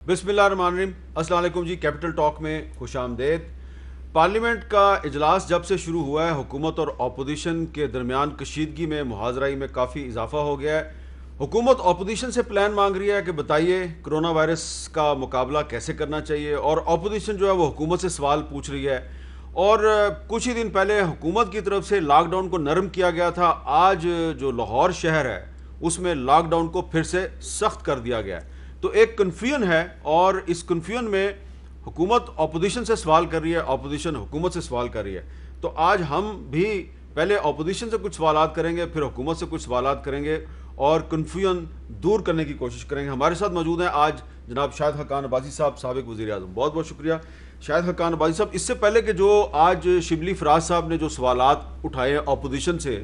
بسم اللہ الرحمن الرحیم۔ السلام علیکم جی، کیپٹل ٹاک میں خوش آمدید۔ پارلیمنٹ کا اجلاس جب سے شروع ہوا ہے، حکومت اور اپوزیشن کے درمیان کشیدگی میں، محاذرائی میں کافی اضافہ ہو گیا ہے۔ حکومت اپوزیشن سے پلان مانگ رہی ہے کہ بتائیے کرونا وائرس کا مقابلہ کیسے کرنا چاہیے، اور اپوزیشن جو ہے وہ حکومت سے سوال پوچھ رہی ہے۔ اور کچھ ہی دن پہلے حکومت کی طرف سے لاک ڈاؤن کو نرم کیا گیا تھا، آج جو لاہور شہر ہے اس میں لاک ڈاؤن کو پھر سے سخت کر دیا گیا ہے۔ تو ایک کنفیوژن ہے، اور اس کنفیوژن میں حکومت اپوزیشن سے سوال کر رہی ہے، اپوزیشن حکومت سے سوال کر رہی ہے۔ تو آج ہم بھی پہلے اپوزیشن سے کچھ سوالات کریں گے، پھر حکومت سے کچھ سوالات کریں گے اور کنفیوژن دور کرنے کی کوشش کریں گے۔ ہمارے ساتھ موجود ہیں آج جناب شاہد حقان عباسی صاحب، سابق وزیر اعظم۔ بہت بہت شکریہ شاہد حقان عباسی صاحب۔ اس سے پہلے کہ جو آج شبلی فراز صاحب نے جو سوالات اٹھائے اپوزیشن سے،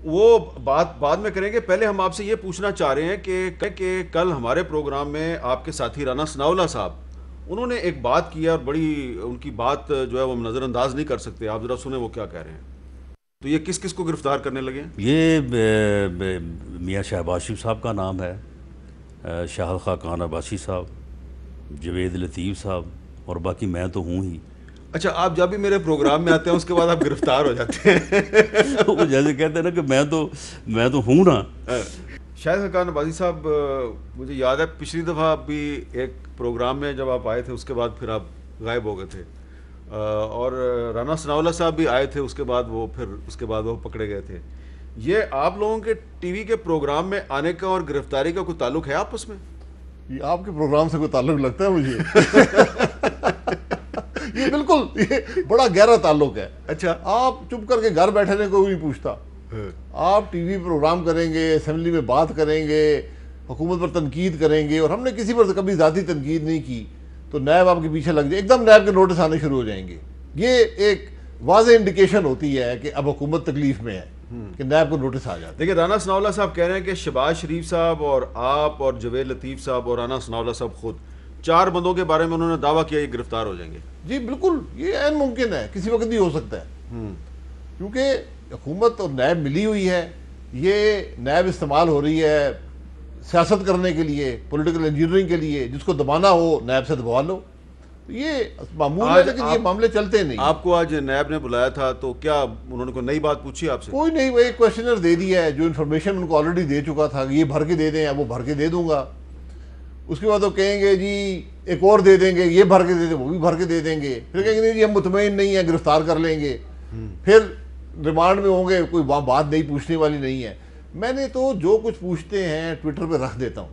وہ بات بعد میں کریں گے۔ پہلے ہم آپ سے یہ پوچھنا چاہ رہے ہیں کہ کل ہمارے پروگرام میں آپ کے ساتھی رانا ثناءاللہ صاحب، انہوں نے ایک بات کی ہے، اور بڑی ان کی بات جو ہے وہ ہم نظر انداز نہیں کر سکتے۔ آپ ذرا سنیں وہ کیا کہہ رہے ہیں۔ تو یہ کس کس کو گرفتار کرنے لگے ہیں؟ یہ میاں شہباز شریف صاحب کا نام ہے، شاہد خاقان عباسی صاحب، جوید لطیف صاحب، اور باقی میں تو ہوں ہی۔ اچھا، آپ جب بھی میرے پروگرام میں آتے ہیں اس کے بعد آپ گرفتار ہو جاتے ہیں۔ وہ جیسے کہتے ہیں نا کہ میں تو ہوں نا۔ شاہد حقان عباسی صاحب، مجھے یاد ہے پچھلی دفعہ بھی ایک پروگرام میں جب آپ آئے تھے، اس کے بعد پھر آپ غائب ہو گئے تھے، اور رانا ثناءاللہ صاحب بھی آئے تھے، اس کے بعد وہ پکڑے گئے تھے۔ یہ آپ لوگوں کے ٹی وی کے پروگرام میں آنے کا اور گرفتاری کا کوئی تعلق ہے آپس میں؟ یہ آپ کے پروگرام سے کوئی تعلق لگتا ہے مجھے؟ یہ بالکل یہ بڑا گہرا تعلق ہے۔ اچھا، آپ چپ کر کے گھر بیٹھنے کو نہیں پوچھتا، آپ ٹی وی پروگرام کریں گے، اسمبلی میں بات کریں گے، حکومت پر تنقید کریں گے، اور ہم نے کسی پر کبھی ذاتی تنقید نہیں کی تو نیب آپ کے پیچھے لگ جائے، ایک دم نیب کے نوٹس آنے شروع ہو جائیں گے۔ یہ ایک واضح انڈیکیشن ہوتی ہے کہ اب حکومت تکلیف میں ہے کہ نیب کو نوٹس آ جاتے ہیں۔ دیکھیں، رانا ثناءاللہ صاحب کہہ رہے ہیں کہ شہباز شریف صاحب اور آپ اور جوید لطیف صاحب اور رانا ثناءاللہ صاحب خود 4 بندوں کے بارے میں انہوں نے دعویٰ کیا یہ گرفتار ہو جائیں گے۔ جی بالکل، یہ عین ممکن ہے، کسی وقت بھی ہو سکتا ہے، کیونکہ حکومت اور نیب ملی ہوئی ہے۔ یہ نیب استعمال ہو رہی ہے سیاست کرنے کے لیے، پولیٹیکل انجینئرنگ کے لیے، جس کو دبانا ہو نیب سے دبا لو۔ یہ معمول ہے، لیکن یہ معاملے چلتے نہیں۔ آپ کو آج نیب نے بلایا تھا تو کیا انہوں نے کوئی نئی بات پوچھی آپ سے؟ کوئی نہیں، وہ ایک کویشچنر دے دیا ہے، جو انفارمیشن ان کو آلریڈی دے چکا تھا کہ یہ بھر کے دے دیں، وہ بھر کے دے دوں گا۔ اس کے بعد وہ کہیں گے جی ایک اور دے دیں گے، یہ بھر کے دے دیں، وہ بھی بھر کے دے دیں گے، پھر کہیں گے جی ہم مطمئن نہیں ہیں، گرفتار کر لیں گے، پھر ریمانڈ میں ہوں گے، کوئی وہاں بات نہیں پوچھنے والی نہیں ہے۔ میں نے تو جو کچھ پوچھتے ہیں ٹویٹر پہ رکھ دیتا ہوں،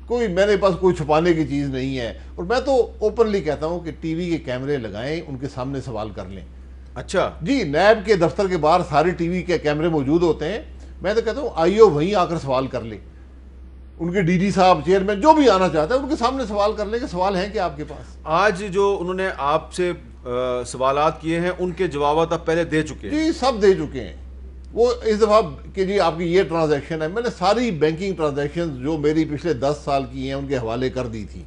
کوئی میرے پاس کوئی چھپانے کی چیز نہیں ہے، اور میں تو اوپنلی کہتا ہوں کہ ٹی وی کے کیمرے لگائیں، ان کے سامنے سوال کر لیں۔ اچھا جی، نیب کے دفتر کے باہر سارے ٹی وی کے کیمرے موجود ہوتے ہیں، میں تو کہتا ہوں آئیو وہیں آ کر سوال کر لیں، ان کے ڈی جی صاحب، چیئرمین، جو بھی آنا چاہتا ہے ان کے سامنے سوال کر لیں کہ سوال ہیں کہ آپ کے پاس۔ آج جو انہوں نے آپ سے سوالات کیے ہیں ان کے جوابات آپ پہلے دے چکے ہیں؟ جی سب دے چکے ہیں۔ وہ اس دفعہ کہ جی آپ کی یہ ٹرانزیکشن ہے، میں نے ساری بینکنگ ٹرانزیکشن جو میری پچھلے 10 سال کی ہیں ان کے حوالے کر دی تھی،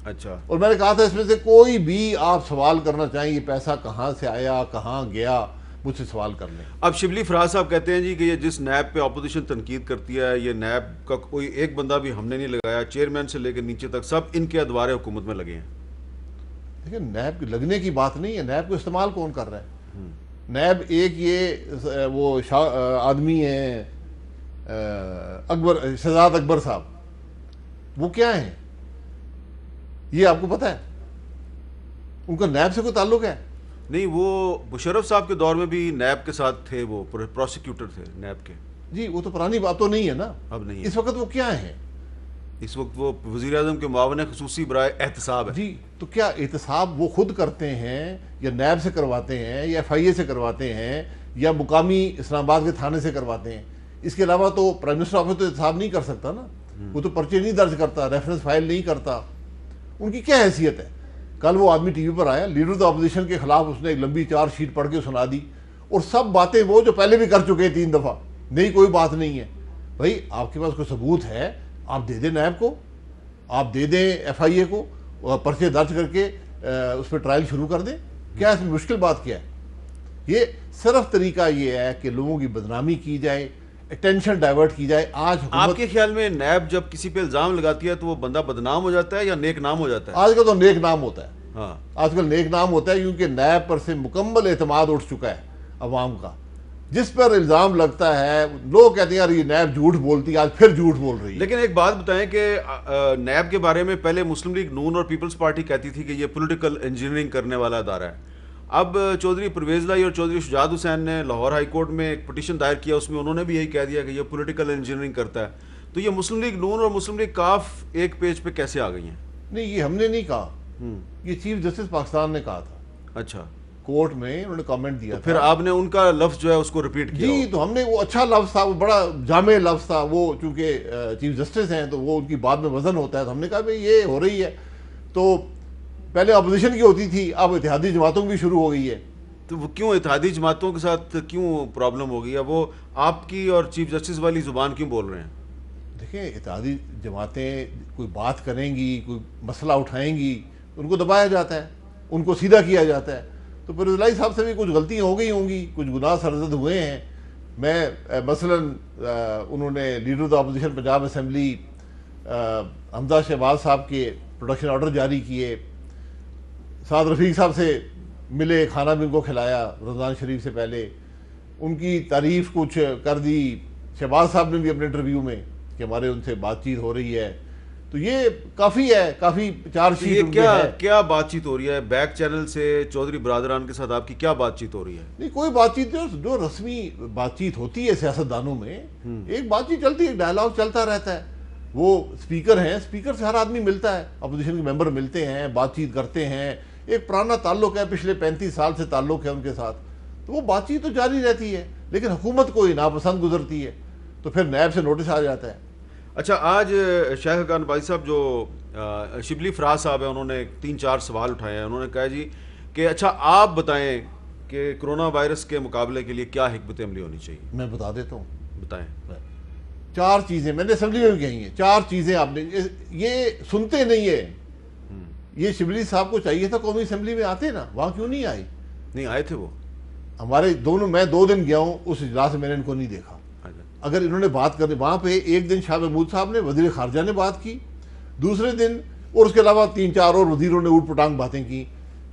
اچھا، اور میں نے کہا تھا اس میں سے کوئی بھی آپ سوال کرنا چاہیں یہ پیسہ کہاں سے آیا، کہاں گیا، مجھ سے سوال کر لیں۔ اب شبلی فراز صاحب کہتے ہیں جی کہ یہ جس نیب پہ اپوزیشن تنقید کرتی ہے، یہ نیب کا کوئی ایک بندہ بھی ہم نے نہیں لگایا، چیئرمین سے لے کے نیچے تک سب ان کے ادوار حکومت میں لگے ہیں۔ لیکن نیب کے لگنے کی بات نہیں ہے، نیب کو استعمال کون کر رہا ہے؟ نیب ایک یہ وہ آدمی ہیں شہزاد اکبر صاحب، وہ کیا ہیں یہ آپ کو پتہ ہے؟ ان کا نیب سے کوئی تعلق ہے؟ نہیں، وہ مشرف صاحب کے دور میں بھی نیب کے ساتھ تھے، وہ پروسیکیوٹر تھے نیب کے۔ جی وہ تو پرانی بات تو نہیں ہے نا، اب نہیں ہے، اس وقت وہ کیا ہیں؟ اس وقت وہ وزیر اعظم کے معاون خصوصی برائے احتساب ہے۔ جی تو کیا احتساب وہ خود کرتے ہیں یا نیب سے کرواتے ہیں یا ایف آئی اے سے کرواتے ہیں یا مقامی اسلام آباد کے تھانے سے کرواتے ہیں؟ اس کے علاوہ تو پرائم منسٹر آفس تو احتساب نہیں کر سکتا نا، وہ تو پرچے نہیں درج کرتا، ریفرنس فائل نہیں کرتا، ان کی کیا حیثیت ہے؟ کل وہ آدمی ٹی وی پر آیا، لیڈر آف دا اپوزیشن کے خلاف اس نے ایک لمبی 4 شیٹ پڑھ کے سنا دی، اور سب باتیں وہ جو پہلے بھی کر چکے 3 دفعہ، نہیں کوئی بات نہیں ہے۔ بھائی آپ کے پاس کوئی ثبوت ہے آپ دے دیں نیب کو، آپ دے دیں ایف آئی اے کو، پرچے درج کر کے اس پہ ٹرائل شروع کر دیں، کیا اس میں مشکل بات کیا ہے؟ یہ صرف طریقہ یہ ہے کہ لوگوں کی بدنامی کی جائے، ٹینشن ڈائیورٹ کی جائے. آج آپ کے خیال میں نیب جب کسی پہ الزام لگاتی ہے تو وہ بندہ بدنام ہو جاتا ہے یا نیک نام ہو جاتا ہے؟ آج کل تو نیک نام ہوتا ہے. ہاں آج کل نیک نام ہوتا ہے کیونکہ نیب پر سے مکمل اعتماد اٹھ چکا ہے عوام کا. جس پر الزام لگتا ہے لوگ کہتے ہیں یار یہ نیب جھوٹ بولتی ہے, آج پھر جھوٹ بول رہی ہے. لیکن ایک بات بتائیں کہ نیب کے بارے میں پہلے مسلم لیگ نون اور پیپلز پارٹی کہتی تھی کہ یہ پولیٹیکل انجینئرنگ کرنے والا ادارہ ہے. اب چودھری پرویز لائی اور چودھری شجاعت حسین نے لاہور ہائی کورٹ میں ایک پٹیشن دائر کیا, اس میں انہوں نے بھی یہی کہہ دیا کہ یہ پولیٹیکل انجینئرنگ کرتا ہے. تو یہ مسلم لیگ نون اور مسلم لیگ کاف ایک پیج پہ کیسے آ گئی ہیں؟ نہیں, یہ ہم نے نہیں کہا, یہ چیف جسٹس پاکستان نے کہا تھا. اچھا, کورٹ میں انہوں نے کامنٹ دیا پھر آپ نے ان کا لفظ جو ہے اس کو ریپیٹ کیا؟ جی, تو ہم نے وہ اچھا لفظ تھا, وہ بڑا جامع لفظ تھا, وہ چونکہ چیف جسٹس ہیں تو وہ ان کی بات میں وزن ہوتا ہے, تو ہم نے کہا بھائی یہ ہو رہی ہے. تو پہلے اپوزیشن کی ہوتی تھی, اب اتحادی جماعتوں کی بھی شروع ہو گئی ہے. تو وہ کیوں اتحادی جماعتوں کے ساتھ کیوں پرابلم ہو گئی ہے؟ وہ آپ کی اور چیف جسٹس والی زبان کیوں بول رہے ہیں؟ دیکھیں, اتحادی جماعتیں کوئی بات کریں گی, کوئی مسئلہ اٹھائیں گی, ان کو دبایا جاتا ہے, ان کو سیدھا کیا جاتا ہے. تو پھر رضائی صاحب سے بھی کچھ غلطیاں ہو گئی ہوں گی, کچھ گناہ سرزد ہوئے ہیں. میں مثلاً انہوں نے leader of the opposition Punjab assembly Hamza Shahbaz صاحب کے پروڈکشن آرڈر جاری کیے, سعد رفیق صاحب سے ملے, کھانا بھی ان کو کھلایا رمضان شریف سے پہلے, ان کی تعریف کچھ کر دی. شہباز صاحب نے بھی اپنے انٹرویو میں کہ ہمارے ان سے بات چیت ہو رہی ہے. تو یہ کافی ہے, کافی چارج شیٹ ان کے ہے. کیا بات چیت ہو رہی ہے بیک چینل سے چودھری برادران کے ساتھ؟ آپ کی کیا بات چیت ہو رہی ہے؟ نہیں, کوئی بات چیت جو رسمی بات چیت ہوتی ہے سیاستدانوں میں, ایک بات چیت چلتی ہے, ڈائلاگ چلتا رہتا ہے. وہ اسپیکر ہیں, اسپیکر سے ہر آدمی ملتا ہے, اپوزیشن کے ممبر ملتے ہیں, بات چیت کرتے ہیں, ایک پرانا تعلق ہے, پچھلے 35 سال سے تعلق ہے ان کے ساتھ, تو وہ بات چیت تو جاری رہتی ہے. لیکن حکومت کوئی ناپسند گزرتی ہے تو پھر نیب سے نوٹس آ جاتا ہے. اچھا, آج شیخ حقان بھائی صاحب جو شبلی فراز صاحب ہیں, انہوں نے 3-4 سوال اٹھائے ہیں. انہوں نے کہا جی کہ اچھا آپ بتائیں کہ کرونا وائرس کے مقابلے کے لیے کیا حکمت عملی ہونی چاہیے؟ میں بتا دیتا ہوں, بتائیں. 4 چیزیں میں نے اسمبلی میں بھی کہی ہیں. 4 چیزیں آپ نے, یہ سنتے نہیں ہے. یہ شبلی صاحب کو چاہیے تھا قومی اسمبلی میں آتے نا, وہاں کیوں نہیں آئے؟ نہیں آئے تھے وہ ہمارے دونوں, میں 2 دن گیا ہوں اس اجلاس میں, میں نے ان کو نہیں دیکھا. اگر انہوں نے بات کرنی, وہاں پہ ایک دن شاہ محمود صاحب نے, وزیر خارجہ نے بات کی, دوسرے دن اور اس کے علاوہ 3-4 اور وزیروں نے اوٹ پٹانگ باتیں کی,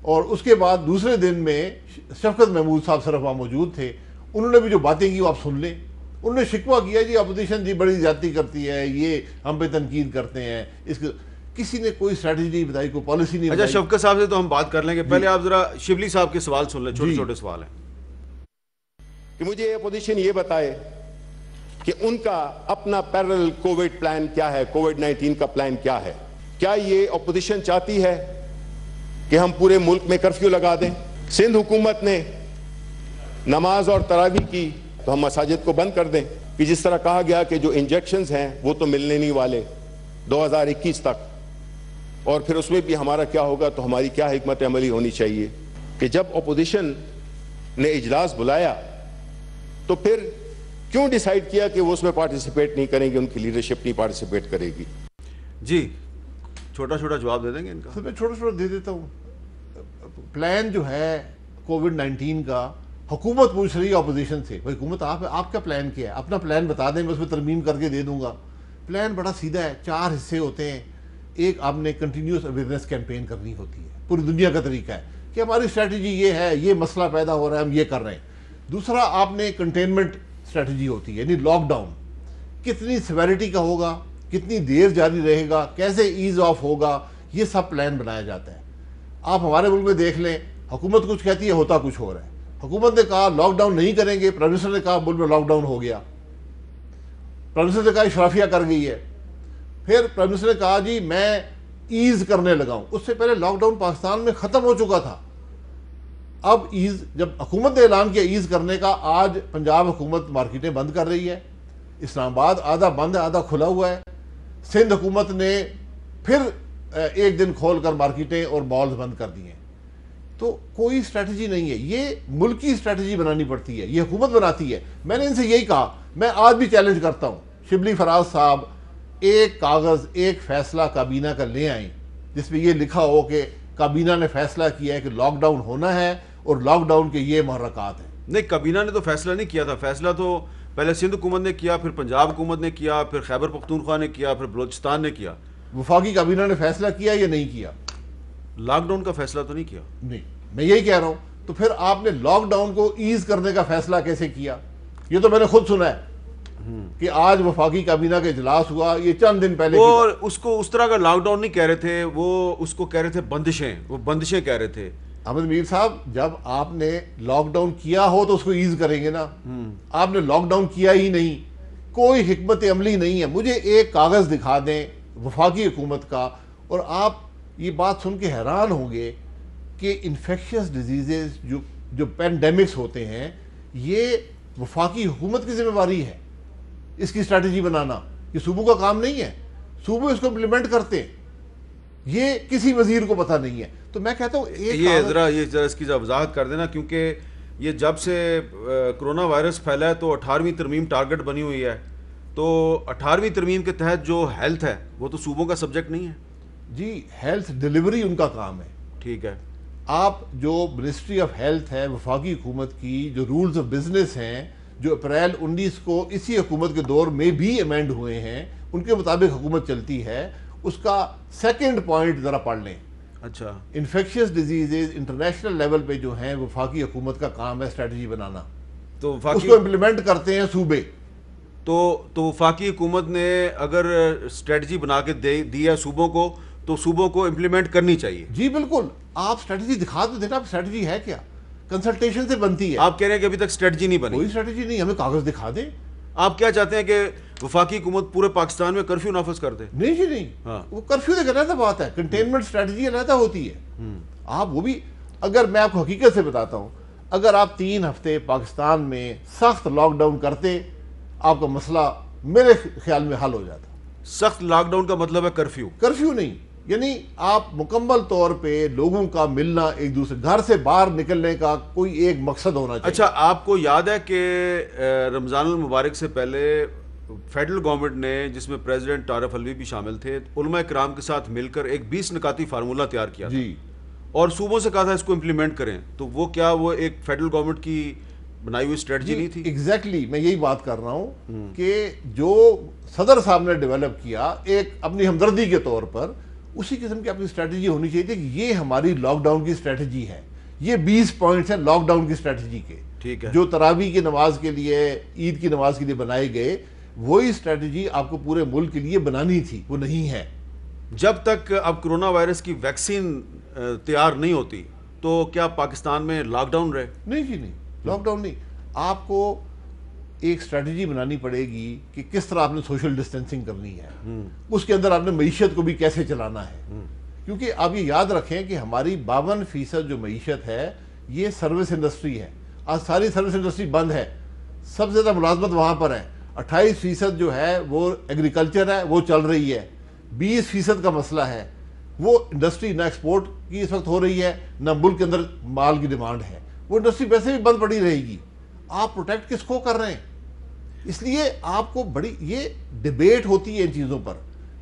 اور اس کے بعد دوسرے دن میں شفقت محمود صاحب صرف وہاں موجود تھے. انہوں نے بھی جو باتیں کی وہ آپ سن لیں. انہوں نے شکوہ کیا جی اپوزیشن جی بڑی زیادتی کرتی ہے, یہ ہم پہ تنقید کرتے ہیں, اس کے کسی نے کوئی اسٹریٹجی نہیں بتائی, کوئی پالیسی نہیں بتائی. اچھا, شفقت صاحب سے تو ہم بات کر لیں گے, پہلے آپ ذرا شبلی صاحب کے سوال سن لیں. چھوٹے چھوٹے سوال ہیں کہ مجھے اپوزیشن یہ بتائے کہ ان کا اپنا پیرل کووڈ پلان کیا ہے, کووڈ-19 کا پلان کیا ہے. کیا یہ اپوزیشن چاہتی ہے کہ ہم پورے ملک میں کرفیو لگا دیں؟ سندھ حکومت نے نماز اور تراویح کی تو ہم مساجد کو بند کر دیں, کہ جس طرح کہا گیا کہ جو انجیکشنز ہیں وہ تو ملنے نہیں والے 2021 تک, اور پھر اس میں بھی ہمارا کیا ہوگا. تو ہماری کیا حکمت عملی ہونی چاہیے کہ جب اپوزیشن نے اجلاس بلایا تو پھر کیوں ڈیسائیڈ کیا کہ وہ اس میں پارٹیسپیٹ نہیں کریں گے, ان کی لیڈرشپ نہیں پارٹیسپیٹ کرے گی؟ جی, چھوٹا چھوٹا جواب دے دیں گے ان کا. میں چھوٹا چھوٹا دے دیتا ہوں. پلان جو ہے کووڈ-19 کا, حکومت پوچھ رہی ہے اپوزیشن سے, بھائی حکومت آپ کا پلان کیا ہے, اپنا پلان بتا دیں, میں اس میں ترمیم کر کے دے دوں گا. پلان بڑا سیدھا ہے, 4 حصے ہوتے ہیں. ایک, آپ نے کنٹینیوس اویئرنیس کیمپین کرنی ہوتی ہے, پوری دنیا کا طریقہ ہے کہ ہماری اسٹریٹجی یہ ہے, یہ مسئلہ پیدا ہو رہا ہے, ہم یہ کر رہے ہیں. دوسرا, آپ نے کنٹینمنٹ اسٹریٹجی ہوتی ہے, یعنی لاک ڈاؤن کتنی سیویرٹی کا ہوگا, کتنی دیر جاری رہے گا, کیسے ایز آف ہوگا, یہ سب پلان بنایا جاتا ہے. آپ ہمارے ملک میں دیکھ لیں, حکومت کچھ کہتی ہے, ہوتا کچھ ہو رہا ہے. حکومت نے کہا لاک ڈاؤن نہیں کریں گے, پرائم منسٹر نے کہا ملک میں لاک ڈاؤن ہو گیا. پرائم منسٹر نے کہا اشرافیہ کر گئی ہے. پھر پرائم منسٹر نے کہا جی میں ایز کرنے لگا ہوں. اس سے پہلے لاک ڈاؤن پاکستان میں ختم ہو چکا تھا. اب ایز, جب حکومت نے اعلان کیا ایز کرنے کا, آج پنجاب حکومت مارکیٹیں بند کر رہی ہے, اسلام آباد آدھا بند ہے آدھا کھلا ہوا ہے, سندھ حکومت نے پھر ایک دن کھول کر مارکیٹیں اور مالز بند کر دی ہیں. تو کوئی اسٹریٹجی نہیں ہے, یہ ملکی اسٹریٹجی بنانی پڑتی ہے, یہ حکومت بناتی ہے. میں نے ان سے یہی کہا, میں آج بھی چیلنج کرتا ہوں, شبلی فراز صاحب ایک کاغذ, ایک فیصلہ کابینہ کا لے آئیں جس میں یہ لکھا ہو کہ کابینہ نے فیصلہ کیا ہے کہ لاک ڈاؤن ہونا ہے اور لاک ڈاؤن کے یہ محرکات ہیں. نہیں, کابینہ نے تو فیصلہ نہیں کیا تھا, فیصلہ تو پہلے سندھ حکومت نے کیا, پھر پنجاب حکومت نے کیا, پھر خیبر پختونخوا نے کیا, پھر بلوچستان نے کیا. وفاقی کابینہ نے فیصلہ کیا یا نہیں کیا؟ لاک ڈاؤن کا فیصلہ تو نہیں کیا. نہیں, میں یہی کہہ رہا ہوں. تو پھر آپ نے لاک ڈاؤن کو ایز کرنے کا فیصلہ کیسے کیا؟ یہ تو میں نے خود سنا ہے کہ آج وفاقی کابینہ کا اجلاس ہوا, یہ چند دن پہلے. وہ اس کو اس طرح کا لاک ڈاؤن نہیں کہہ رہے تھے, وہ اس کو کہہ رہے تھے بندشیں, وہ بندشیں کہہ رہے تھے. احمد میر صاحب, جب آپ نے لاک ڈاؤن کیا ہو تو اس کو ایز کریں گے نا. آپ نے لاک ڈاؤن کیا ہی نہیں, کوئی حکمت عملی نہیں ہے. مجھے ایک کاغذ دکھا دیں وفاقی حکومت کا, اور آپ یہ بات سن کے حیران ہوں گے کہ انفیکشس ڈیزیزز جو پینڈیمکس ہوتے ہیں, یہ وفاقی حکومت کی ذمہ داری ہے اس کی اسٹریٹجی بنانا. یہ صوبوں کا کام نہیں ہے, صوبے اس کو امپلیمنٹ کرتے ہیں, یہ کسی وزیر کو پتہ نہیں ہے. تو میں کہتا ہوں یہ ذرا اس کی وضاحت کر دینا, کیونکہ یہ جب سے کرونا وائرس پھیلا ہے تو 18ویں ترمیم ٹارگٹ بنی ہوئی ہے, تو 18ویں ترمیم کے تحت جو ہیلتھ ہے وہ تو صوبوں کا سبجیکٹ نہیں ہے. جی, ہیلتھ ڈیلیوری ان کا کام ہے. ٹھیک ہے, آپ جو منسٹری آف ہیلتھ ہے وفاقی حکومت کی, جو رولز آف بزنس ہیں جو اپریل 19 کو اسی حکومت کے دور میں بھی امینڈ ہوئے ہیں, ان کے مطابق حکومت چلتی ہے. اس کا سیکنڈ پوائنٹ ذرا پڑھ لیں. اچھا, انفیکشس ڈیزیزز انٹرنیشنل لیول پہ جو ہیں وفاقی حکومت کا کام ہے اسٹریٹجی بنانا, تو اس کو امپلیمنٹ کرتے ہیں صوبے. تو وفاقی حکومت نے اگر اسٹریٹجی بنا کے دی ہے صوبوں کو, تو صوبوں کو امپلیمنٹ کرنی چاہیے. جی بالکل, آپ اسٹریٹجی دکھا تو دینا. آپ اسٹریٹجی ہے کیا؟ کنسلٹیشن سے بنتی ہے. آپ کہہ رہے ہیں کہ ابھی تک اسٹریٹجی نہیں بنی. کوئی اسٹریٹجی نہیں, ہمیں کاغذ دکھا دیں. آپ کیا چاہتے ہیں کہ وفاقی حکومت پورے پاکستان میں کرفیو نافذ کر دے؟ نہیں جی نہیں, وہ کرفیو ایک علیحدہ بات ہے, کنٹینمنٹ اسٹریٹجی علیحدہ ہوتی ہے. آپ وہ بھی, اگر میں آپ کو حقیقت سے بتاتا ہوں, اگر آپ 3 ہفتے پاکستان میں سخت لاک ڈاؤن کرتے, آپ کا مسئلہ میرے خیال میں حل ہو جاتا. سخت لاک ڈاؤن کا مطلب ہے کرفیو؟ کرفیو نہیں, یعنی آپ مکمل طور پہ لوگوں کا ملنا, ایک دوسرے گھر سے باہر نکلنے کا کوئی ایک مقصد ہونا چاہیے. اچھا, آپ کو یاد ہے کہ رمضان المبارک سے پہلے فیڈرل گورنمنٹ نے, جس میں پریزیڈنٹ عارف الوی بھی شامل تھے, علماء کرام کے ساتھ مل کر ایک 20 نکاتی فارمولہ تیار کیا تھا, جی, اور صوبوں سے کہا تھا اس کو امپلیمنٹ کریں. تو وہ کیا وہ ایک فیڈرل گورنمنٹ کی بنائی ہوئی اسٹریٹجی نہیں تھی؟ ایگزیکٹلی, میں یہی بات کر رہا ہوں کہ جو صدر صاحب نے ڈیولپ کیا ایک اپنی ہمدردی کے طور پر, اسی قسم کی اپنی اسٹریٹجی ہونی چاہیے تھی کہ یہ ہماری لاک ڈاؤن کی اسٹریٹجی ہے. یہ 20 پوائنٹس ہیں لاک ڈاؤن کی اسٹریٹجی کے, ٹھیک ہے, جو تراویح کی نماز کے لیے, عید کی نماز کے لیے بنائے گئے. وہی اسٹریٹجی آپ کو پورے ملک کے لیے بنانی تھی, وہ نہیں ہے. جب تک اب کرونا وائرس کی ویکسین تیار نہیں ہوتی تو کیا پاکستان میں لاک ڈاؤن رہے؟ نہیں جی نہیں, لاک ڈاؤن نہیں. آپ کو ایک اسٹریٹجی بنانی پڑے گی کہ کس طرح آپ نے سوشل ڈسٹینسنگ کرنی ہے, اس کے اندر آپ نے معیشت کو بھی کیسے چلانا ہے. کیونکہ آپ یہ یاد رکھیں کہ ہماری 52% جو معیشت ہے یہ سروس انڈسٹری ہے. آج ساری سروس انڈسٹری بند ہے, سب سے زیادہ ملازمت وہاں پر ہے. 28% جو ہے وہ ایگریکلچر ہے, وہ چل رہی ہے. 20% کا مسئلہ ہے, وہ انڈسٹری نہ ایکسپورٹ کی اس وقت ہو رہی ہے, نہ ملک کے اندر مال کی ڈیمانڈ ہے. وہ انڈسٹری ویسے بھی بند پڑی رہے گی. آپ پروٹیکٹ کس کو کر رہے ہیں؟ اس لیے آپ کو بڑی یہ ڈیبیٹ ہوتی ہے ان چیزوں پر,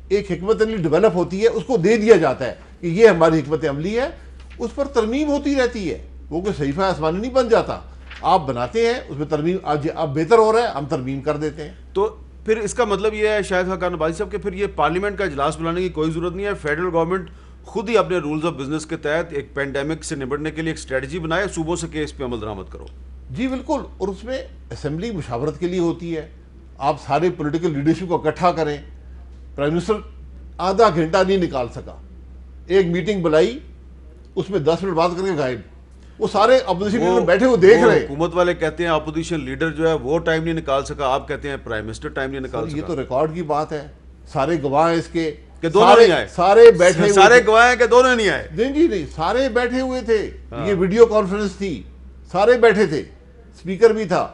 ایک حکمت عملی ڈیولپ ہوتی ہے, اس کو دے دیا جاتا ہے کہ یہ ہماری حکمت عملی ہے, اس پر ترمیم ہوتی رہتی ہے. وہ کوئی صحیفہ آسمانی نہیں بن جاتا, آپ بناتے ہیں, اس میں ترمیم, آج اب بہتر ہو رہا ہے, ہم ترمیم کر دیتے ہیں. تو پھر اس کا مطلب یہ ہے شاہد خاقان عباسی صاحب کہ پھر یہ پارلیمنٹ کا اجلاس بلانے کی کوئی ضرورت نہیں ہے, فیڈرل گورنمنٹ خود ہی اپنے رولز آف بزنس کے تحت ایک پینڈیمک سے نمٹنے کے لیے ایک اسٹریٹجی بنائے, صوبوں سے کہ اس پہ عمل درآمد کرو. جی بالکل, اور اس میں اسمبلی مشاورت کے لیے ہوتی ہے. آپ سارے پولیٹیکل لیڈرشپ کو اکٹھا کریں. پرائم منسٹر آدھا گھنٹہ نہیں نکال سکا, ایک میٹنگ بلائی, اس میں 10 منٹ بات کر کے غائب. وہ سارے اپوزیشن لیڈر بیٹھے ہوئے دیکھ رہے ہیں. حکومت والے کہتے ہیں اپوزیشن لیڈر جو ہے وہ ٹائم نہیں نکال سکا, آپ کہتے ہیں پرائم منسٹر ٹائم نہیں نکال سکا. یہ تو ریکارڈ کی بات ہے, سارے گواہ ہیں اس کے کہ دونوں نہیں آئے. سارے بیٹھے ہوئے, سارے گواہ ہیں کہ دونوں نہیں آئے. نہیں جی نہیں, سارے بیٹھے ہوئے تھے. یہ ویڈیو کانفرنس تھی, سارے بیٹھے تھے, اسپیکر بھی تھا.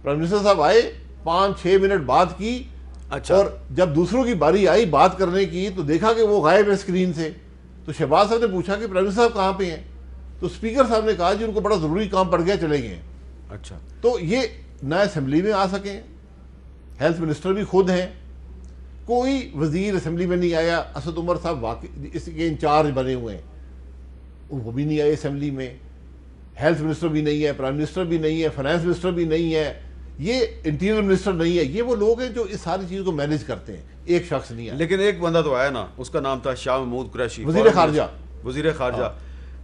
پرائم منسٹر صاحب آئے, 5-6 منٹ بات کی. اچھا, اور جب دوسروں کی باری آئی بات کرنے کی تو دیکھا کہ وہ غائب ہے اسکرین سے. تو شہباز صاحب نے پوچھا کہ پرائم منسٹر صاحب کہاں پہ ہیں؟ تو اسپیکر صاحب نے کہا جی ان کو بڑا ضروری کام پڑ گیا, چلے گئے. اچھا, تو یہ نہ اسمبلی میں آ سکیں, ہیلتھ منسٹر بھی خود ہیں, کوئی وزیر اسمبلی میں نہیں آیا. اسد عمر صاحب واقعی اس کے انچارج بنے ہوئے ہیں, وہ بھی نہیں آئے اسمبلی میں. ہیلتھ منسٹر بھی نہیں ہے, پرائم منسٹر بھی نہیں ہے, فائنانس منسٹر بھی نہیں ہے. یہ انٹیریئر منسٹر نہیں ہے، یہ وہ لوگ ہیں جو اس ساری چیز کو مینیج کرتے ہیں، ایک شخص نہیں ہے. لیکن ایک بندہ تو آیا نا، اس کا نام تھا شاہ محمود قریشی، وزیر خارجہ.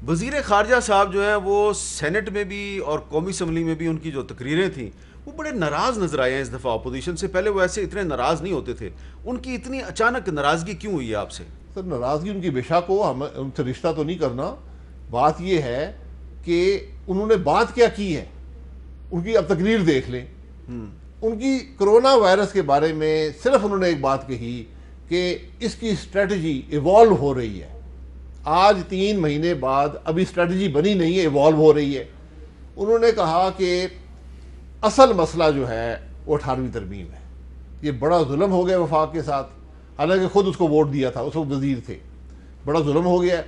وزیر خارجہ صاحب جو ہیں وہ سینٹ میں بھی اور قومی اسمبلی میں بھی ان کی جو تقریریں تھیں وہ بڑے ناراض نظر آئے ہیں اس دفعہ اپوزیشن سے. پہلے وہ ایسے اتنے ناراض نہیں ہوتے تھے، ان کی اتنی اچانک ناراضگی کیوں ہوئی ہے آپ سے؟ سر ناراضگی ان کی بے شک ہو، ہم ان سے رشتہ تو نہیں کرنا. بات یہ ہے کہ انہوں نے بات کیا کی ہے، ان کی اب تقریر دیکھ لیں. ان کی کرونا وائرس کے بارے میں صرف انہوں نے ایک بات کہی کہ اس کی اسٹریٹجی ایوالو ہو رہی ہے. آج 3 مہینے بعد ابھی اسٹریٹجی بنی نہیں ہے، ایوالو ہو رہی ہے. انہوں نے کہا کہ اصل مسئلہ جو ہے وہ 18ویں ترمیم ہے. یہ بڑا ظلم ہو گیا وفاق کے ساتھ، حالانکہ خود اس کو ووٹ دیا تھا، اس وقت وزیر تھے. بڑا ظلم ہو گیا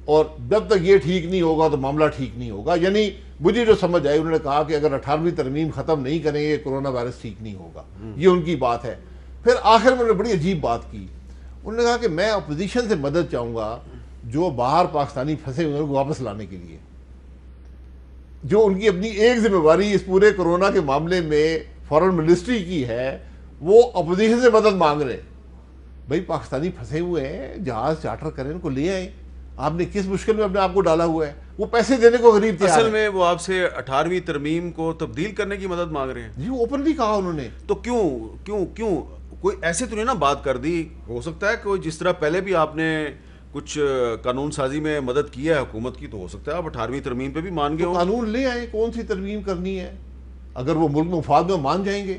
اور جب تک یہ ٹھیک نہیں ہوگا تو معاملہ ٹھیک نہیں ہوگا. یعنی مجھے جو سمجھ آئی، انہوں نے کہا کہ اگر 18ویں ترمیم ختم نہیں کریں گے کرونا وائرس ٹھیک نہیں ہوگا. یہ ان کی بات ہے. پھر آخر میں انہوں نے بڑی عجیب بات کی. انہوں نے کہا کہ میں اپوزیشن سے مدد چاہوں گا جو باہر پاکستانی پھنسے ہوئے ان کو واپس لانے کے لیے. جو ان کی اپنی ایک ذمہ داری اس پورے کرونا کے معاملے میں فارن منسٹری کی ہے، وہ اپوزیشن سے مدد مانگ رہے. بھائی پاکستانی پھنسے ہوئے ہیں، جہاز چارٹر کریں، ان کو لے آئیں. آپ نے کس مشکل میں اپنے آپ کو ڈالا ہوا ہے؟ وہ پیسے دینے کو غریب تیار اصل میں وہ آپ سے 18ویں ترمیم کو تبدیل کرنے کی مدد مانگ رہے ہیں. جی اوپنلی کہا انہوں نے. تو کیوں کوئی ایسے تو نہیں نا بات کر دی؟ ہو سکتا ہے کوئی جس طرح پہلے بھی آپ نے کچھ قانون سازی میں مدد کی ہے حکومت کی، تو ہو سکتا ہے آپ 18ویں ترمیم پہ بھی مان گئے ہو. قانون لے آئیں، کون سی ترمیم کرنی ہے؟ اگر وہ ملک مفاد میں مان جائیں گے،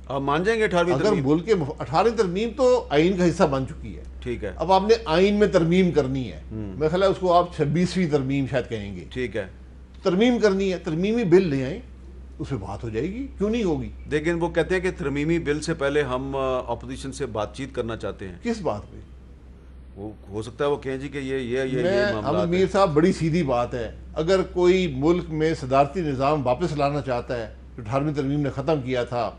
آپ مان جائیں گے 18ویں اگر ترمیم؟ ملک کے 18ویں ترمیم تو آئین کا حصہ بن چکی ہے. ٹھیک ہے. اب آپ نے آئین میں ترمیم کرنی ہے. میرا خیال ہے اس کو آپ 26ویں ترمیم شاید کہیں گے. ٹھیک ہے. ترمیم کرنی ہے، ترمیمی بل لے آئیں، اس پہ بات ہو جائے گی. کیوں نہیں ہوگی؟ لیکن وہ کہتے ہیں کہ ترمیمی بل سے پہلے ہم اپوزیشن سے بات چیت کرنا چاہتے ہیں. کس بات پہ؟ وہ ہو سکتا ہے وہ کہیں جی کہ یہ ہم میر صاحب بڑی سیدھی بات ہے. اگر کوئی ملک میں صدارتی نظام واپس لانا چاہتا ہے جو 18ویں ترمیم نے ختم کیا تھا،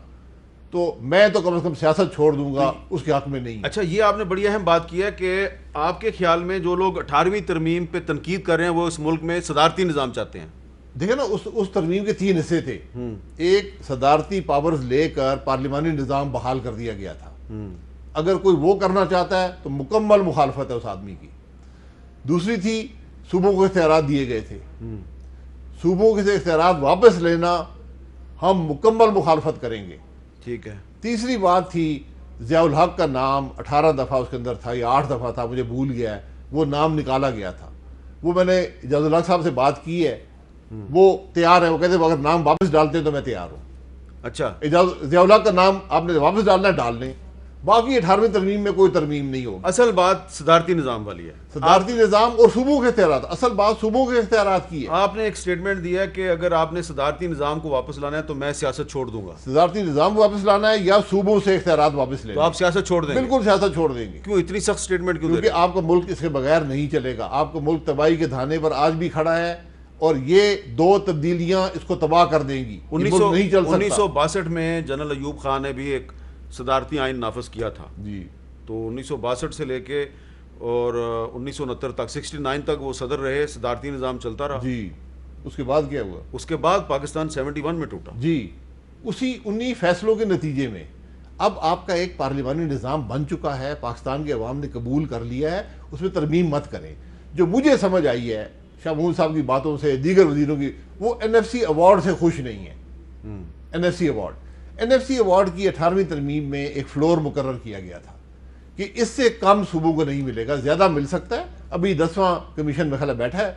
تو میں تو کم از کم سیاست چھوڑ دوں گا، اس کے حق میں نہیں. اچھا، یہ آپ نے بڑی اہم بات کی ہے کہ آپ کے خیال میں جو لوگ 18ویں ترمیم پہ تنقید کر رہے ہیں وہ اس ملک میں صدارتی نظام چاہتے ہیں. دیکھیں نا، اس ترمیم کے 3 حصے تھے. ایک صدارتی پاورز لے کر پارلیمانی نظام بحال کر دیا گیا تھا. اگر کوئی وہ کرنا چاہتا ہے تو مکمل مخالفت ہے اس آدمی کی. دوسری تھی صوبوں کو اختیارات دیے گئے تھے، صوبوں کے اختیارات واپس لینا ہم مکمل مخالفت کریں گے. ٹھیک ہے. تیسری بات تھی ضیاء الحق کا نام 18 دفعہ اس کے اندر تھا یا 8 دفعہ تھا، مجھے بھول گیا ہے، وہ نام نکالا گیا تھا. وہ میں نے اعجاز الحق صاحب سے بات کی ہے، وہ تیار ہے. وہ کہتے ہیں اگر نام واپس ڈالتے ہیں تو میں تیار ہوں. اچھا، ضیاء الحق کا نام آپ نے واپس ڈالنا ہے ڈال لیں، باقی 18ویں ترمیم میں کوئی ترمیم نہیں ہوگی. اصل بات صدارتی نظام والی ہے، صدارتی نظام اور صوبوں کے اختیارات. اصل بات صوبوں کے اختیارات کی ہے. آپ نے ایک سٹیٹمنٹ دیا ہے کہ اگر آپ نے صدارتی نظام کو واپس لانا ہے تو میں سیاست چھوڑ دوں گا. صدارتی نظام واپس لانا ہے یا صوبوں سے اختیارات واپس تو لینا، آپ سیاست چھوڑ دیں گے؟ بالکل سیاست چھوڑ دیں گے. کیوں اتنی سخت سٹیٹمنٹ کیوں دے رہے کیونکہ آپ کا ملک اس کے بغیر نہیں چلے گا. آپ کا ملک تباہی کے دھانے پر آج بھی کھڑا ہے اور یہ 2 تبدیلیاں اس کو تباہ کر دیں گی. یہ ملک نہیں چل سکتا. 1962 میں جنرل ایوب خان نے بھی ایک صدارتی آئین نافذ کیا تھا. جی. تو 1962 سے لے کے اور 1969 تک 69 تک وہ صدر رہے، صدارتی نظام چلتا رہا. جی. اس کے بعد کیا ہوا؟ اس کے بعد پاکستان 71 میں ٹوٹا. جی. انہی فیصلوں کے نتیجے میں اب آپ کا ایک پارلیمانی نظام بن چکا ہے، پاکستان کے عوام نے قبول کر لیا ہے، اس میں ترمیم مت کریں. جو مجھے سمجھ آئی ہے شاہ محمود صاحب کی باتوں سے، دیگر وزیروں کی، وہ NFC ایوارڈ سے خوش نہیں ہیں. NFC ایوارڈ کی 18ویں ترمیم میں ایک فلور مقرر کیا گیا تھا کہ اس سے کم صوبوں کو نہیں ملے گا، زیادہ مل سکتا ہے. ابھی 10واں کمیشن میں خلا بیٹھا ہے،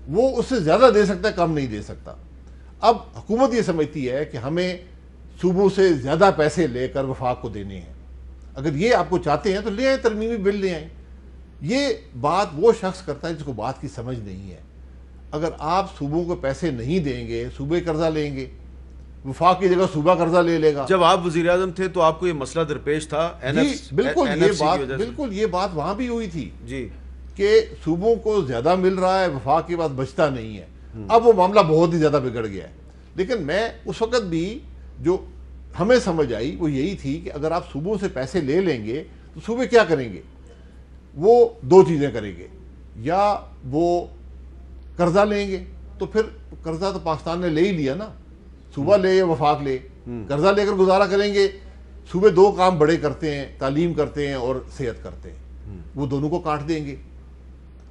وہ اس سے زیادہ دے سکتا ہے، کم نہیں دے سکتا. اب حکومت یہ سمجھتی ہے کہ ہمیں صوبوں سے زیادہ پیسے لے کر وفاق کو دینے ہیں. اگر یہ آپ کو چاہتے ہیں تو لے آئیں، ترمیمی بل لے آئیں. یہ بات وہ شخص کرتا ہے جس کو بات کی سمجھ نہیں ہے. اگر آپ صوبوں کو پیسے نہیں دیں گے، صوبے قرضہ لیں گے، وفاق کی جگہ صوبہ قرضہ لے لے گا. جب آپ وزیر اعظم تھے تو آپ کو یہ مسئلہ درپیش تھا؟ جی بالکل یہ بات وہاں بھی ہوئی تھی جی کہ صوبوں کو زیادہ مل رہا ہے، وفاق کے بعد بچتا نہیں ہے. اب وہ معاملہ بہت ہی زیادہ بگڑ گیا ہے. لیکن میں اس وقت بھی جو ہمیں سمجھ آئی وہ یہی تھی کہ اگر آپ صوبوں سے پیسے لے لیں گے تو صوبے کیا کریں گے؟ وہ 2 چیزیں کریں گے. یا وہ قرضہ لیں گے، تو پھر قرضہ تو پاکستان نے لے ہی لیا نا، صوبہ لے یا وفاق لے. قرضہ لے کر گزارا کریں گے. صوبے دو کام بڑے کرتے ہیں, تعلیم کرتے ہیں اور صحت کرتے ہیں, وہ دونوں کو کاٹ دیں گے.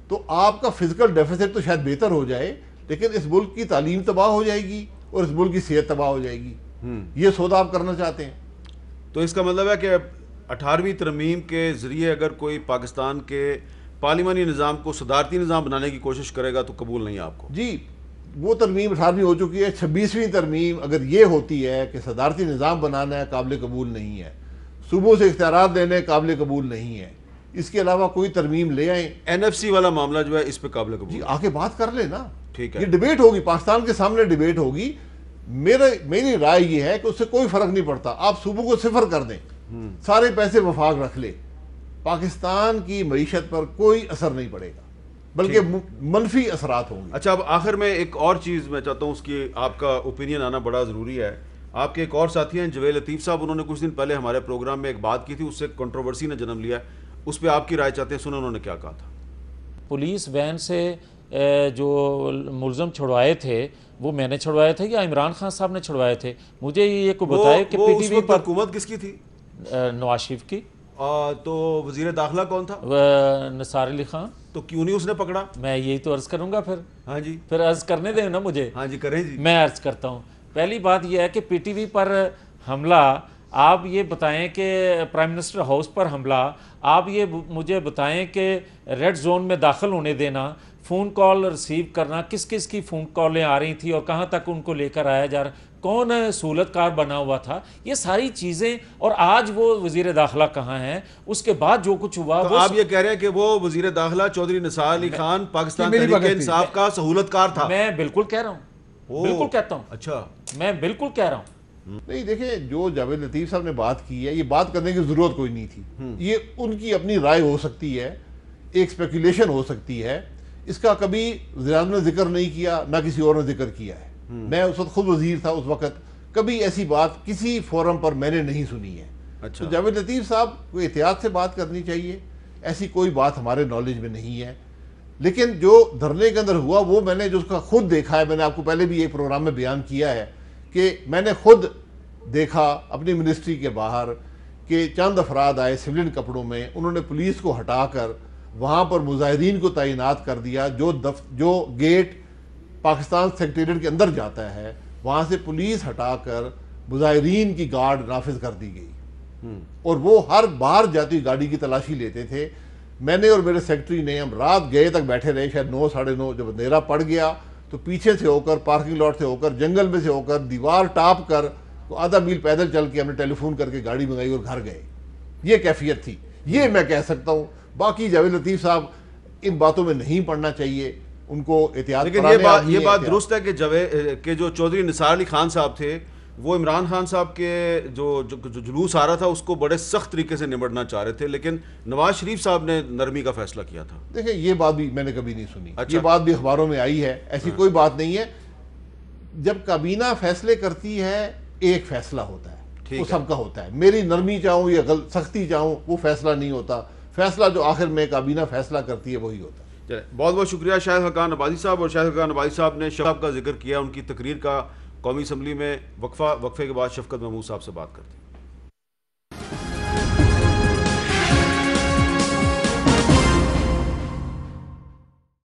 تو آپ کا فزیکل ڈیفیسٹ تو شاید بہتر ہو جائے, لیکن اس ملک کی تعلیم تباہ ہو جائے گی اور اس ملک کی صحت تباہ ہو جائے گی. یہ سودا آپ کرنا چاہتے ہیں. تو اس کا مطلب ہے کہ 18ویں ترمیم کے ذریعے اگر کوئی پاکستان کے پارلیمانی نظام کو صدارتی نظام بنانے کی کوشش کرے گا تو قبول نہیں ہے آپ کو؟ جی, وہ ترمیم 18ویں ہو چکی ہے. 26ویں ترمیم اگر یہ ہوتی ہے کہ صدارتی نظام بنانا ہے, قابل قبول نہیں ہے. صوبوں سے اختیارات دینے قابل قبول نہیں ہے. اس کے علاوہ کوئی ترمیم لے آئیں. NFC والا معاملہ جو ہے اس پہ قابل قبول جی, آ کے بات کر لیں نا. ٹھیک ہے, یہ ڈیبیٹ ہوگی, پاکستان کے سامنے ڈیبیٹ ہوگی. میری رائے یہ ہے کہ اس سے کوئی فرق نہیں پڑتا. آپ صوبوں کو صفر کر دیں, سارے پیسے وفاق رکھ لے, پاکستان کی معیشت پر کوئی اثر نہیں پڑے گا, بلکہ منفی اثرات ہوں گے. اچھا, اب آخر میں ایک اور چیز میں چاہتا ہوں, اس کی آپ کا اوپینین آنا بڑا ضروری ہے. آپ کے ایک اور ساتھی ہیں جوید لطیف صاحب, انہوں نے کچھ دن پہلے ہمارے پروگرام میں ایک بات کی تھی, اس سے کنٹروورسی نے جنم لیا ہے. اس پہ آپ کی رائے چاہتے ہیں, سنیں انہوں نے کیا کہا تھا. پولیس وین سے جو ملزم چھڑوائے تھے وہ میں نے چھڑوائے تھے یا عمران خان صاحب نے چھڑوائے تھے؟ مجھے یہ کو بتائے کہ پی ٹی وی پر حکومت کس کی تھی؟ نواز شریف کی. تو وزیر داخلہ کون تھا؟ نثار علی خان. تو کیوں نہیں اس نے پکڑا؟ میں یہی تو عرض کروں گا. ہاں جی, پھر عرض کرنے دیں نا مجھے. ہاں جی کریں جی. میں عرض کرتا ہوں. پہلی بات یہ ہے کہ پی ٹی وی پر حملہ, آپ یہ بتائیں کہ پرائم منسٹر ہاؤس پر حملہ, آپ یہ مجھے بتائیں کہ ریڈ زون میں داخل ہونے دینا, فون کال ریسیو کرنا, کس کس کی فون کالیں آ رہی تھی اور کہاں تک ان کو لے کر آیا جا رہا, کون سہولت کار بنا ہوا تھا, یہ ساری چیزیں. اور آج وہ وزیر داخلہ کہاں ہیں, اس کے بعد جو کچھ ہوا. تو آپ یہ کہہ رہے ہیں کہ وہ وزیر داخلہ چودھری نثار علی خان پاکستان تحریک انصاف کا سہولت کار تھا؟ میں بالکل کہہ رہا ہوں, بالکل کہتا ہوں. اچھا, میں بالکل کہہ رہا ہوں. نہیں دیکھیں, جو جاوید لطیف صاحب نے بات کی ہے, یہ بات کرنے کی ضرورت کوئی نہیں تھی. یہ ان کی اپنی رائے ہو سکتی ہے, ایک اسپیکولیشن ہو سکتی ہے. اس کا کبھی وزیر اعظم نے ذکر نہیں کیا, نہ کسی اور نے ذکر کیا ہے. میں اس وقت خود وزیر تھا اس وقت, کبھی ایسی بات کسی فورم پر میں نے نہیں سنی ہے. اچھا, تو جاوید لطیف صاحب کو احتیاط سے بات کرنی چاہیے. ایسی کوئی بات ہمارے نالج میں نہیں ہے. لیکن جو دھرنے کے اندر ہوا وہ میں نے جو اس کا خود دیکھا ہے, میں نے آپ کو پہلے بھی ایک پروگرام میں بیان کیا ہے کہ میں نے خود دیکھا اپنی منسٹری کے باہر کہ چند افراد آئے سویلین کپڑوں میں, انہوں نے پولیس کو ہٹا کر وہاں پر مظاہرین کو تعینات کر دیا. جو گیٹ پاکستان سیکریٹریٹ کے اندر جاتا ہے وہاں سے پولیس ہٹا کر مظاہرین کی گارڈ نافذ کر دی گئی, اور وہ ہر باہر جاتی گاڑی کی تلاشی لیتے تھے. میں نے اور میرے سیکرٹری نے, ہم رات گئے تک بیٹھے رہے, شاید 9 ساڑھے 9, جب اندھیرا پڑ گیا تو پیچھے سے ہو کر, پارکنگ لاٹ سے ہو کر, جنگل میں سے ہو کر, دیوار ٹاپ کر, آدھا میل پیدل چل کے ہم نے ٹیلی فون کر کے گاڑی منگائی اور گھر گئے. یہ کیفیت تھی, یہ میں کہہ سکتا ہوں. باقی جاوید لطیف صاحب ان باتوں میں نہیں پڑنا چاہیے, ان کو احتیاط. لیکن یہ بات درست ہے کہ جو چودھری نثار علی خان صاحب تھے وہ عمران خان صاحب کے جو جلوس آ رہا تھا اس کو بڑے سخت طریقے سے نمٹنا چاہ رہے تھے, لیکن نواز شریف صاحب نے نرمی کا فیصلہ کیا تھا. دیکھیں, یہ بات بھی میں نے کبھی نہیں سنی. یہ بات بھی اخباروں میں آئی ہے, ایسی کوئی بات نہیں ہے. جب کابینہ فیصلے کرتی ہے ایک فیصلہ ہوتا ہے, وہ سب کا ہوتا ہے. میری نرمی چاہوں یا سختی چاہوں وہ فیصلہ نہیں ہوتا. فیصلہ جو آخر میں کابینہ فیصلہ کرتی ہے وہی ہوتا ہے. بہت بہت شکریہ شاہد حقان عبادی صاحب. اور شاہد حقان عبادی صاحب نے شفقت کا ذکر کیا, ان کی تقریر کا قومی اسمبلی میں وقفے کے بعد شفقت محمود صاحب سے بات کرتے ہیں.